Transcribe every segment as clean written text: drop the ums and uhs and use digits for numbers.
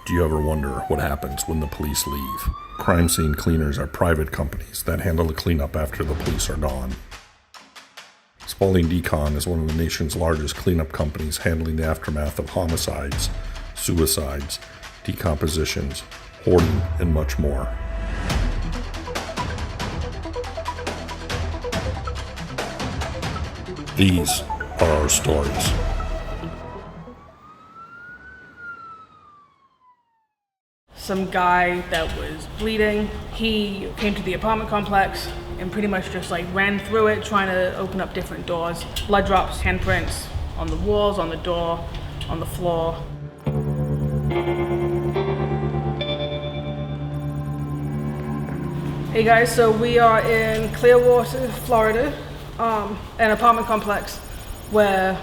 Do you ever wonder what happens when the police leave? Crime scene cleaners are private companies that handle the cleanup after the police are gone. Spalding Decon is one of the nation's largest cleanup companies handling the aftermath of homicides, suicides, decompositions, hoarding, and much more. These are our stories. Some guy that was bleeding, he came to the apartment complex and pretty much just like ran through it trying to open up different doors. Blood drops, handprints on the walls, on the door, on the floor. Hey guys, so we are in Clearwater, Florida, an apartment complex where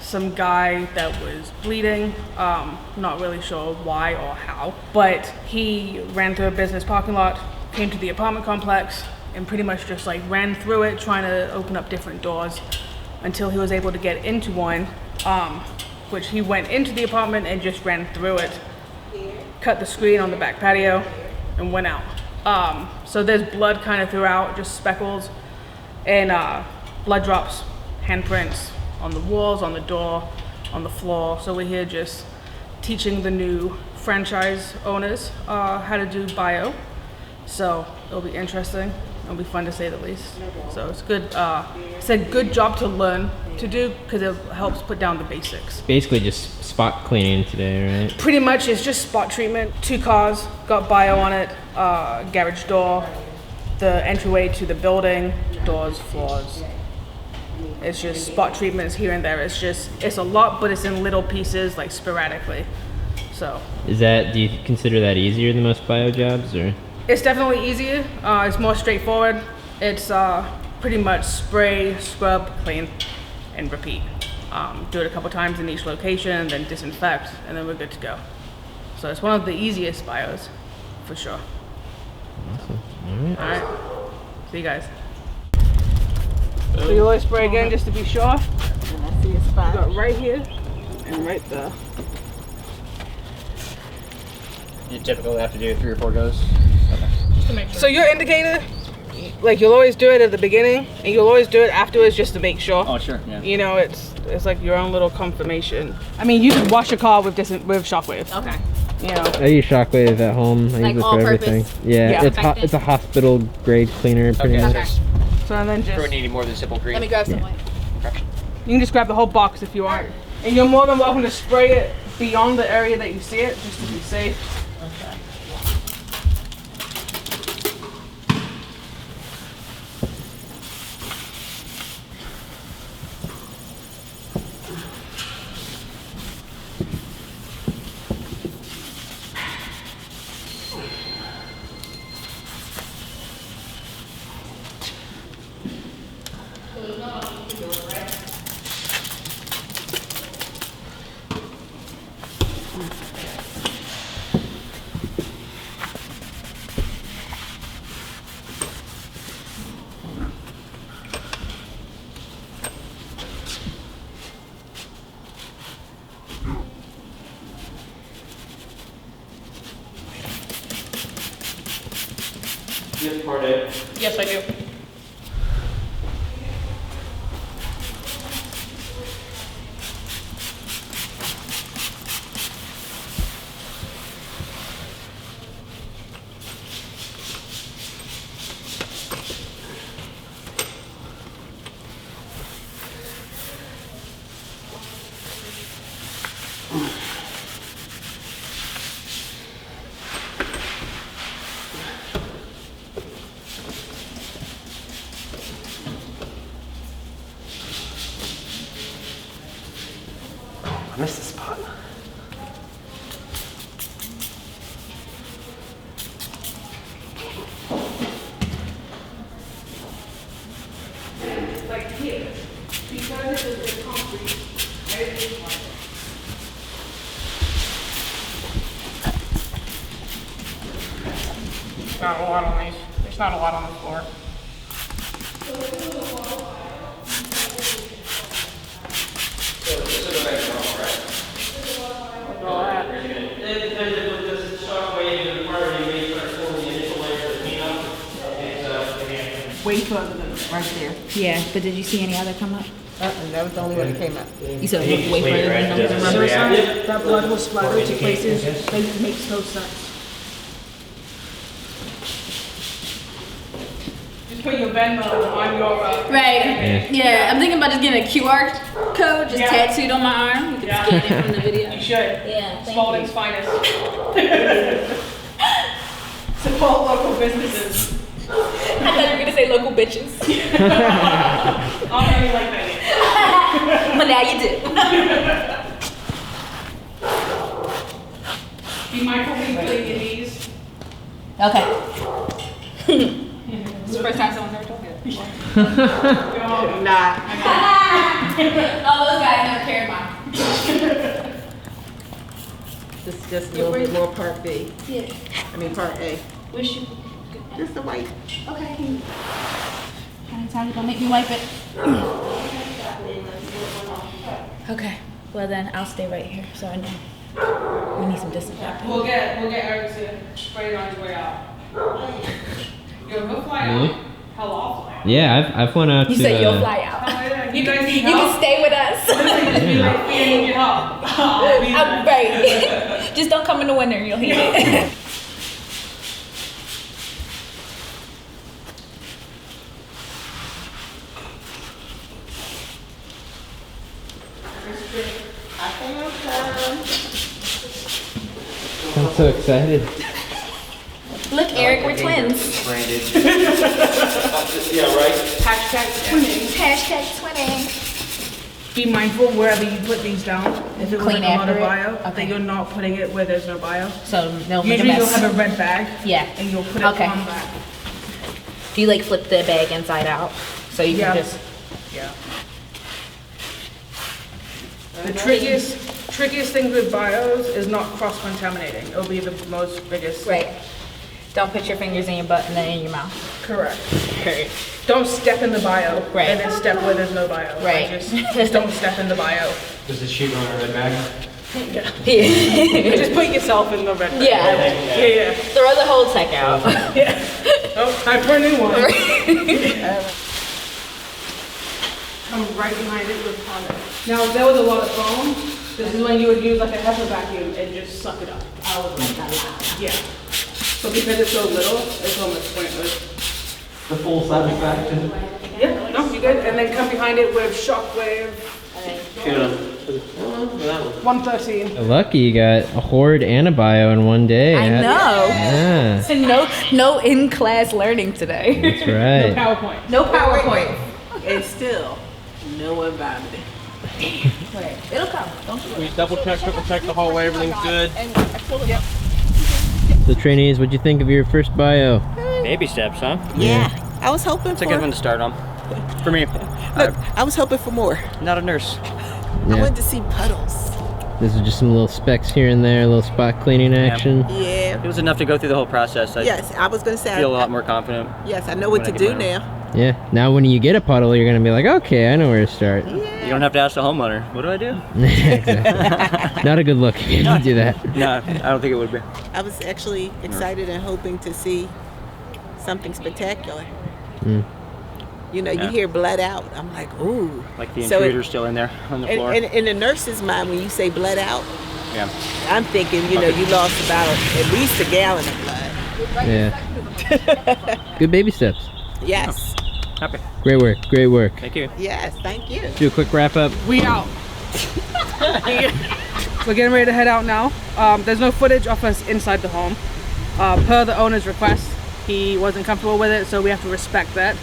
some guy that was bleeding, not really sure why or how, but he ran through a business parking lot, came to the apartment complex, and pretty much just like ran through it trying to open up different doors until he was able to get into one, which he went into the apartment and just ran through it, cut the screen on the back patio, and went out. So there's blood kind of throughout, just speckles, and blood drops, handprints on the walls, on the door, on the floor. So we're here just teaching the new franchise owners how to do bio. So it'll be interesting. It'll be fun to say the least. So it's good. It's a good job to learn to do because it helps put down the basics. Basically just spot cleaning today, right? Pretty much it's just spot treatment. 2 cars, got bio on it, garage door, the entryway to the building, doors, floors. It's just spot treatments here and there. It's a lot, but it's in little pieces, like sporadically. So. Do you consider that easier than most bio jobs, or? It's definitely easier. It's more straightforward. It's pretty much spray, scrub, clean, and repeat. Do it a couple times in each location, then disinfect, and then we're good to go. So it's one of the easiest bios, for sure. Awesome. All right. See you guys. So you always spray again just to be sure. And I see a spot. You got right here and right there. You typically have to do 3 or 4 goes? Okay. Just to make sure. So your indicator, like you'll always do it at the beginning and you'll always do it afterwards just to make sure. Oh, sure, yeah. You know, it's like your own little confirmation. I mean, you can wash your car with shockwave. Okay. You know. I use shockwave at home. I Like use it all for purpose? everything. Yeah, it's a hospital grade cleaner pretty Okay. much. So and then just. Probably needing more than simple green. Let me grab some white. You can just grab the whole box if you want. And you're more than welcome to spray it beyond the area that you see it, just to be safe. Okay. Yes, part A. Yes, I do. I missed the spot. Like here, because it's the concrete, right? Not a lot on these. There's not a lot on the floor. So this is the right normal, right? There's further than that. Right there. Yeah, but did you see any other come up? That was the only one that came up. You said look way further than them. Suicide, that blood will splatter to places that makes no sense. Just put your Venmo on your Right. Yeah. I'm thinking about just getting a QR code just Yeah. tattooed on my arm. You can Yeah. scan it from the video. You should. Yeah, thank Spalding's you. finest. Support local businesses. I thought you were gonna say local bitches. I'll make you like that. But now you do. Be mindful when you clean your knees. Okay. It's the first time someone's ever told me that before. Nah. Oh, those guys never carried mine. This is just a little bit more part B. Yeah. I mean part A. Wish you. Just the white. Okay. How many times you gonna make me wipe it? Okay. Well then, I'll stay right here so I know. We need some disinfectant. We'll get Eric to spray it on his way out. You'll fly Really? out. Hell, I'll fly out. Yeah, I've went out You to. said you'll fly out. You guys need You can help? stay with us. Be like, Fiona, need your help. I'll be there. I'm right. Just don't come in the winter. You'll hate it. I'm so excited. Look, Eric, we're twins. Branded. Hashtag twinning. Hashtag twinning. Be mindful wherever you put these down. If it was Clean like a lot of after it? bio, Okay. that you're not putting it where there's no bio. So they'll make a Usually you'll mess. have a red bag. Yeah. And you'll put it Okay. on that. Do you like flip the bag inside out? So you Yeah. can just. Yeah. The trickiest thing with bios is not cross-contaminating. It'll be the most biggest. Right. Don't put your fingers in your butt and then in your mouth. Correct. Don't step in the bio. Right. And then step where there's no bio. Right. Just don't step in the bio. Does the sheet run a red bag? Yeah. Just put yourself in the red bag. Yeah. Yeah. Throw the whole tech out. Yeah. Oh, time for a new one. Come right behind it with product. Now, if there was a lot of foam, this is when you would use like a HEPA vacuum and just suck it up. I was like that loud. Yeah. But because it's so little, it's almost pointless. The full satisfaction. Yeah, no, you good. And then come behind it with shockwave Fiona. 113. Lucky you got a horde and a bio in one day. I know. Yeah, And no in-class learning today. that's right. PowerPoint. No PowerPoint. And still, no environment. Right. It'll come. Don't you worry. Double check, triple check the hallway, everything's good. So trainees, what'd you think of your first bio? Baby steps, huh? Yeah. I was hoping It's a for. good one to start on. For me. Look, I was hoping for more. Not a nurse. I Yeah. wanted to see puddles. This is just some little specks here and there, a little spot cleaning action. Yeah. It was enough to go through the whole process. I Yes, I was gonna say. feel a lot more confident. Yes, I know what when to I get do my now. Yeah. Now when you get a puddle, you're gonna be like, okay, I know where to start. You don't have to ask the homeowner. What do I do? Exactly. Not a good look if you don't do that. No, I don't think it would be. I was actually excited and hoping to see something spectacular. Mm. You know, Yeah. you hear blood out. I'm like, ooh. Like the So it- intruder's still in there on the floor. And in the nurse's mind, when you say blood out, Yeah. I'm thinking, you know, you lost about at least a gallon of blood. Yeah. Good baby steps. Yes. Happy. Great work. Great work. Thank you. Yes, thank you. Do a quick wrap up. We out. We're getting ready to head out now. There's no footage of us inside the home. Per the owner's request, he wasn't comfortable with it, so we have to respect that.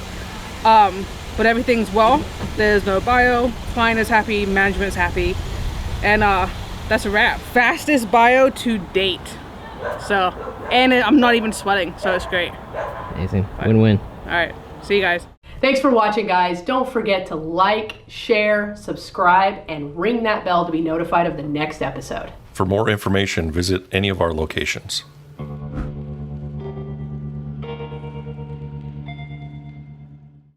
But everything's well. There's no bio. Client is happy. Management's happy. And that's a wrap. Fastest bio to date. So, and I'm not even sweating, so it's great. Amazing. Win-win. All right. See you guys. Thanks for watching, guys. Don't forget to like, share, subscribe, and ring that bell to be notified of the next episode. For more information, visit any of our locations.